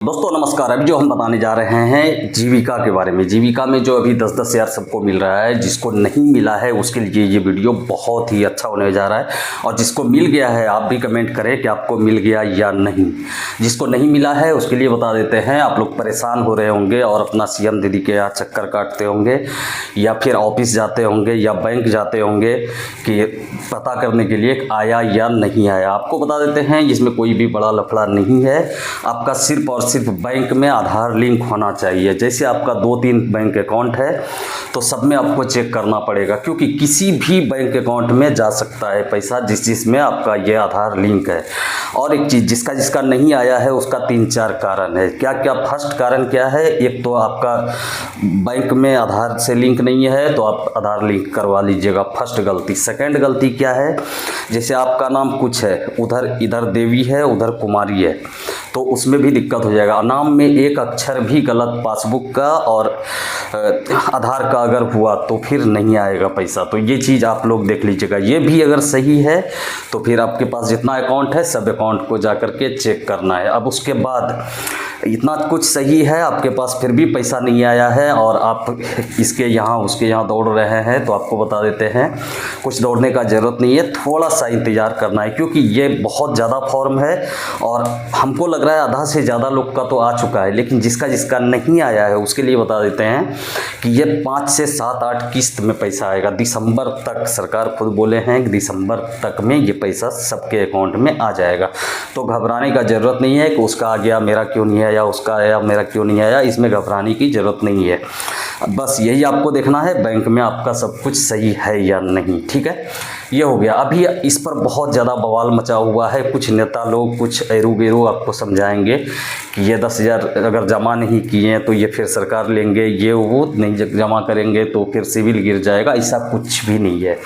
दोस्तों नमस्कार। अभी जो हम बताने जा रहे हैं जीविका के बारे में। जीविका में जो अभी 10-10 हज़ार सबको मिल रहा है, जिसको नहीं मिला है उसके लिए ये वीडियो बहुत ही अच्छा होने जा रहा है। और जिसको मिल गया है आप भी कमेंट करें कि आपको मिल गया या नहीं। जिसको नहीं मिला है उसके लिए बता देते हैं। आप लोग परेशान हो रहे होंगे और अपना सीएम दीदी के यहाँ चक्कर काटते होंगे या फिर ऑफिस जाते होंगे या बैंक जाते होंगे कि पता करने के लिए आया या नहीं आया। आपको बता देते हैं इसमें कोई भी बड़ा लफड़ा नहीं है। आपका सिर्फ और सिर्फ बैंक में आधार लिंक होना चाहिए। जैसे आपका 2-3 बैंक अकाउंट है तो सब में आपको चेक करना पड़ेगा, क्योंकि किसी भी बैंक अकाउंट में जा सकता है पैसा जिसमें आपका ये आधार लिंक है। और एक चीज़, जिसका नहीं आया है उसका 3-4 कारण है। क्या क्या? फर्स्ट कारण क्या है? एक तो आपका बैंक में आधार से लिंक नहीं है तो आप आधार लिंक करवा लीजिएगा, फर्स्ट गलती। सेकंड गलती क्या है? जैसे आपका नाम कुछ है, इधर देवी है उधर कुमारी है, तो उसमें भी दिक्कत हो जाएगा। नाम में एक अक्षर भी गलत पासबुक का और आधार का अगर हुआ तो फिर नहीं आएगा पैसा। तो ये चीज़ आप लोग देख लीजिएगा। ये भी अगर सही है तो फिर आपके पास जितना अकाउंट है सब अकाउंट को जा कर के चेक करना है। अब उसके बाद इतना कुछ सही है, आपके पास फिर भी पैसा नहीं आया है और आप इसके यहाँ उसके यहाँ दौड़ रहे हैं, तो आपको बता देते हैं कुछ दौड़ने का ज़रूरत नहीं है। थोड़ा सा इंतज़ार करना है, क्योंकि ये बहुत ज़्यादा फॉर्म है और हमको लग रहा है आधा से ज़्यादा लोग का तो आ चुका है। लेकिन जिसका नहीं आया है उसके लिए बता देते हैं कि ये 5 से 7-8 किस्त में पैसा आएगा। दिसंबर तक सरकार खुद बोले हैं कि दिसंबर तक में ये पैसा सबके अकाउंट में आ जाएगा। तो घबराने का ज़रूरत नहीं है कि उसका आ गया मेरा क्यों नहीं आया, उसका आया मेरा क्यों नहीं आया। इसमें घबराने की ज़रूरत नहीं है। बस यही आपको देखना है बैंक में आपका सब कुछ सही है या नहीं। ठीक है, ये हो गया। अभी इस पर बहुत ज़्यादा बवाल मचा हुआ है। कुछ नेता लोग, कुछ एरू बेरू आपको समझाएंगे कि ये 10,000 अगर जमा नहीं किए तो ये फिर सरकार लेंगे, ये वो नहीं जमा करेंगे तो फिर सिविल गिर जाएगा। ऐसा कुछ भी नहीं है।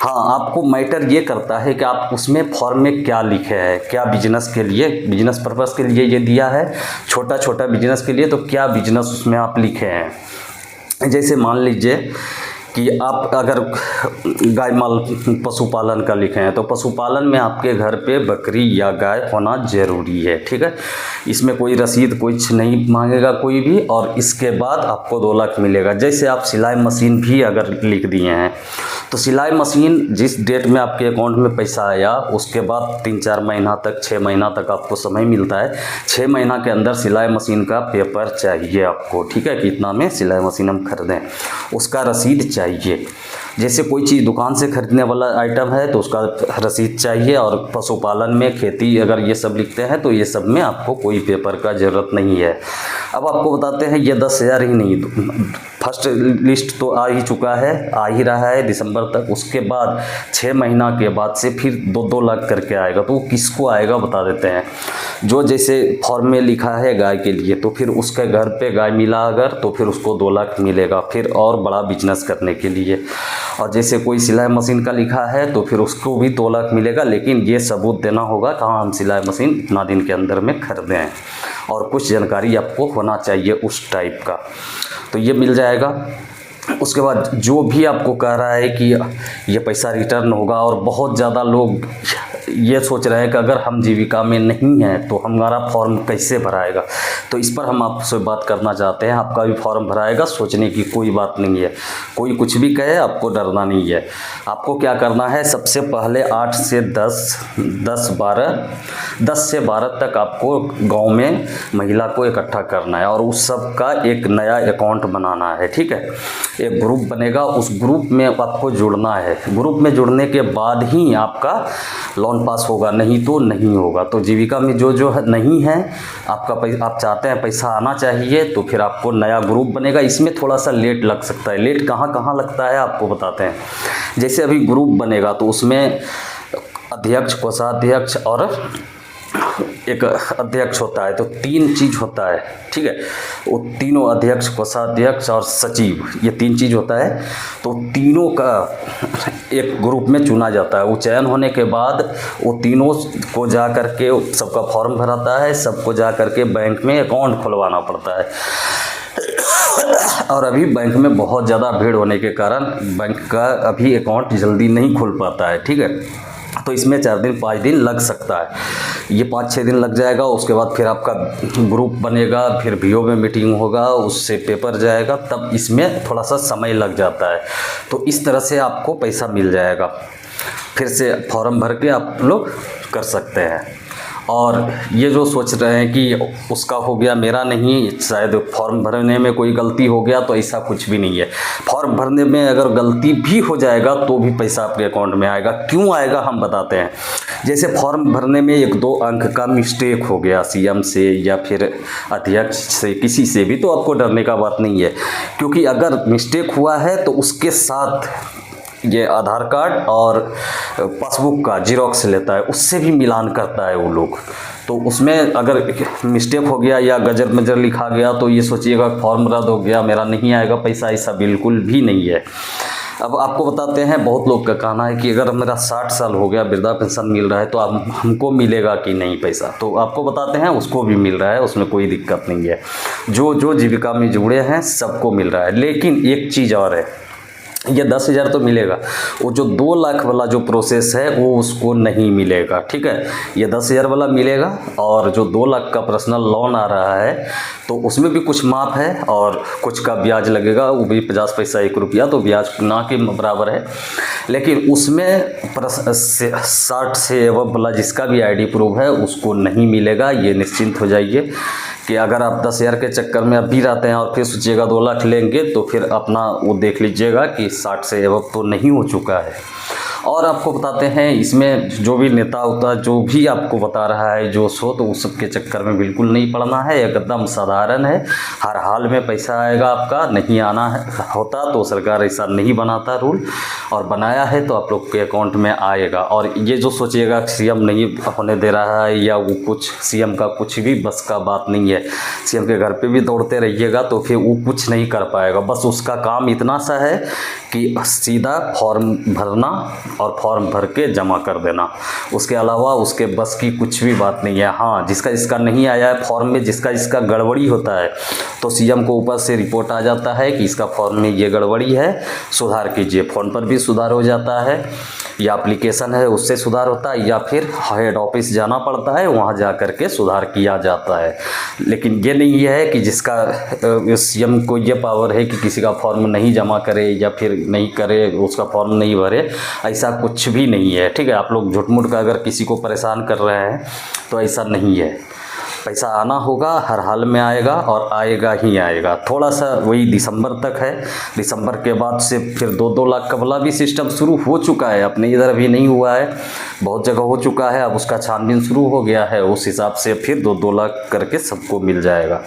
हाँ, आपको मैटर ये करता है कि आप उसमें फॉर्म में क्या लिखे हैं। क्या बिजनेस के लिए, बिजनेस पर्पज़ के लिए ये दिया है, छोटा बिजनेस के लिए, तो क्या बिजनेस उसमें आप लिखे हैं। जैसे मान लीजिए कि आप अगर गाय माल पशुपालन का लिखे हैं तो पशुपालन में आपके घर पे बकरी या गाय होना ज़रूरी है। ठीक है, इसमें कोई रसीद कुछ नहीं मांगेगा कोई भी, और इसके बाद आपको 2 लाख मिलेगा। जैसे आप सिलाई मशीन भी अगर लिख दिए हैं तो सिलाई मशीन जिस डेट में आपके अकाउंट में पैसा आया उसके बाद 3-4 महीना तक, 6 महीना तक आपको समय मिलता है। 6 महीना के अंदर सिलाई मशीन का पेपर चाहिए आपको। ठीक है, कि इतना में सिलाई मशीन हम खरीदें, उसका रसीद चाहिए। जैसे कोई चीज़ दुकान से खरीदने वाला आइटम है तो उसका रसीद चाहिए। और पशुपालन में, खेती अगर ये सब लिखते हैं तो ये सब में आपको कोई पेपर का ज़रूरत नहीं है। अब आपको बताते हैं ये 10,000 ही नहीं, फर्स्ट लिस्ट तो आ ही चुका है, आ ही रहा है दिसंबर तक। उसके बाद 6 महीना के बाद से फिर 2-2 लाख करके आएगा। तो वो किसको आएगा बता देते हैं। जो जैसे फॉर्म में लिखा है गाय के लिए, तो फिर उसके घर पे गाय मिला अगर तो फिर उसको 2 लाख मिलेगा, फिर और बड़ा बिजनेस करने के लिए। और जैसे कोई सिलाई मशीन का लिखा है तो फिर उसको भी 2 लाख मिलेगा, लेकिन ये सबूत देना होगा कहाँ हम सिलाई मशीन इतना दिन के अंदर में खरीदे हैं, और कुछ जानकारी आपको होना चाहिए उस टाइप का, तो ये मिल जाएगा। उसके बाद जो भी आपको कह रहा है कि ये पैसा रिटर्न होगा, और बहुत ज़्यादा लोग ये सोच रहे हैं कि अगर हम जीविका में नहीं हैं तो हमारा फॉर्म कैसे भराएगा। तो इस पर हम आपसे बात करना चाहते हैं। आपका भी फॉर्म भराएगा, सोचने की कोई बात नहीं है। कोई कुछ भी कहे, आपको डरना नहीं है। आपको क्या करना है, सबसे पहले 8 से 10 से 12 तक आपको गांव में महिला को इकट्ठा करना है और उस सब का एक नया अकाउंट बनाना है। ठीक है, एक ग्रुप बनेगा, उस ग्रुप में आपको जुड़ना है। ग्रुप में जुड़ने के बाद ही आपका लोन पास होगा, नहीं तो नहीं होगा। तो जीविका में जो है नहीं है आपका पैसा, आप चाहते हैं पैसा आना चाहिए, तो फिर आपको नया ग्रुप बनेगा। इसमें थोड़ा सा लेट लग सकता है। लेट कहाँ लगता है आपको बताते हैं। जैसे अभी ग्रुप बनेगा तो उसमें अध्यक्ष, कोषाध्यक्ष और एक अध्यक्ष होता है, तो 3 चीज़ होता है। ठीक है, वो तीनों अध्यक्ष, कोषाध्यक्ष और सचिव, ये 3 चीज़ होता है। तो तीनों का एक ग्रुप में चुना जाता है। वो चयन होने के बाद वो तीनों को जा कर के सबका फॉर्म भराता है, सबको जा कर के बैंक में अकाउंट खुलवाना पड़ता है। और अभी बैंक में बहुत ज़्यादा भीड़ होने के कारण बैंक का अभी अकाउंट जल्दी नहीं खुल पाता है। ठीक है, तो इसमें 4 दिन 5 दिन लग सकता है। ये 5-6 दिन लग जाएगा। उसके बाद फिर आपका ग्रुप बनेगा, फिर वीओ में मीटिंग होगा, उससे पेपर जाएगा, तब इसमें थोड़ा सा समय लग जाता है। तो इस तरह से आपको पैसा मिल जाएगा। फिर से फॉर्म भर के आप लोग कर सकते हैं। और ये जो सोच रहे हैं कि उसका हो गया मेरा नहीं, शायद फॉर्म भरने में कोई गलती हो गया, तो ऐसा कुछ भी नहीं है। फॉर्म भरने में अगर गलती भी हो जाएगा तो भी पैसा आपके अकाउंट में आएगा। क्यों आएगा हम बताते हैं। जैसे फॉर्म भरने में 1-2 अंक का मिस्टेक हो गया सीएम से या फिर अध्यक्ष से, किसी से भी, तो आपको डरने का बात नहीं है। क्योंकि अगर मिस्टेक हुआ है तो उसके साथ ये आधार कार्ड और पासबुक का जीरोक्स लेता है, उससे भी मिलान करता है वो लोग। तो उसमें अगर मिस्टेक हो गया या गजर मजर लिखा गया तो ये सोचिएगा फॉर्म रद्द हो गया, मेरा नहीं आएगा पैसा, ऐसा बिल्कुल भी नहीं है। अब आपको बताते हैं, बहुत लोग का कहना है कि अगर मेरा 60 साल हो गया, वृद्धा पेंशन मिल रहा है, तो अब हमको मिलेगा कि नहीं पैसा। तो आपको बताते हैं उसको भी मिल रहा है, उसमें कोई दिक्कत नहीं है। जो जीविका में जुड़े हैं सबको मिल रहा है। लेकिन एक चीज़ और है, ये 10,000 तो मिलेगा, वो जो 2 लाख वाला जो प्रोसेस है वो उसको नहीं मिलेगा। ठीक है, ये 10,000 वाला मिलेगा। और जो 2 लाख का पर्सनल लोन आ रहा है तो उसमें भी कुछ माफ़ है और कुछ का ब्याज लगेगा, वो भी 50 पैसा 1 रुपया, तो ब्याज ना के बराबर है। लेकिन उसमें 60 से एवं वाला जिसका भी आईडी प्रूफ है उसको नहीं मिलेगा। ये निश्चिंत हो जाइए कि अगर आप 10,000 के चक्कर में अभी रहते हैं और फिर सोचिएगा 2 लाख लेंगे, तो फिर अपना वो देख लीजिएगा कि 60 से एवं तो नहीं हो चुका है। और आपको बताते हैं, इसमें जो भी नेता होता जो भी आपको बता रहा है जो सो, तो उस सब के चक्कर में बिल्कुल नहीं पड़ना है। एकदम साधारण है, हर हाल में पैसा आएगा आपका। नहीं आना होता तो सरकार ऐसा नहीं बनाता रूल, और बनाया है तो आप लोग के अकाउंट में आएगा। और ये जो सोचिएगा सीएम नहीं होने दे रहा है या वो कुछ, सीएम का कुछ भी बस का बात नहीं है। सीएम के घर पे भी दौड़ते रहिएगा तो फिर वो कुछ नहीं कर पाएगा। बस उसका काम इतना सा है कि सीधा फॉर्म भरना और फॉर्म भर के जमा कर देना, उसके अलावा उसके बस की कुछ भी बात नहीं है। हाँ, जिसका नहीं आया है फॉर्म में, जिसका गड़बड़ी होता है, तो सीएम को ऊपर से रिपोर्ट आ जाता है कि इसका फॉर्म में ये गड़बड़ी है, सुधार कीजिए। फ़ोन पर भी सुधार हो जाता है, या एप्लीकेशन है उससे सुधार होता है, या फिर हेड ऑफिस जाना पड़ता है, वहाँ जा कर के सुधार किया जाता है। लेकिन ये नहीं है कि जिसका सीएम को ये पावर है कि किसी का फॉर्म नहीं जमा करे या फिर नहीं करे, उसका फॉर्म नहीं भरे, ऐसा कुछ भी नहीं है। ठीक है, आप लोग झूठ-मूठ का अगर किसी को परेशान कर रहे हैं तो ऐसा नहीं है। पैसा आना होगा, हर हाल में आएगा और आएगा ही आएगा। थोड़ा सा वही दिसंबर तक है, दिसंबर के बाद से फिर 2-2 लाख का वाला भी सिस्टम शुरू हो चुका है। अपने इधर अभी नहीं हुआ है, बहुत जगह हो चुका है, अब उसका छानबीन शुरू हो गया है। उस हिसाब से फिर 2-2 लाख करके सबको मिल जाएगा।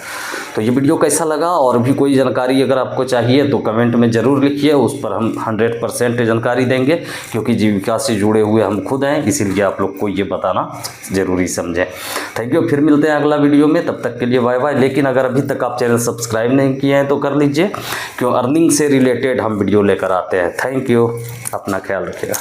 तो ये वीडियो कैसा लगा, और भी कोई जानकारी अगर आपको चाहिए तो कमेंट में ज़रूर लिखिए, उस पर हम 100% जानकारी देंगे, क्योंकि जीविका से जुड़े हुए हम खुद हैं, इसीलिए आप लोग को ये बताना ज़रूरी समझें। थैंक यू, फिर मिलते हैं अगला वीडियो में, तब तक के लिए बाय बाय। लेकिन अगर अभी तक आप चैनल सब्सक्राइब नहीं किए हैं तो कर लीजिए, क्यों अर्निंग से रिलेटेड हम वीडियो लेकर आते हैं। थैंक यू, अपना ख्याल रखिएगा।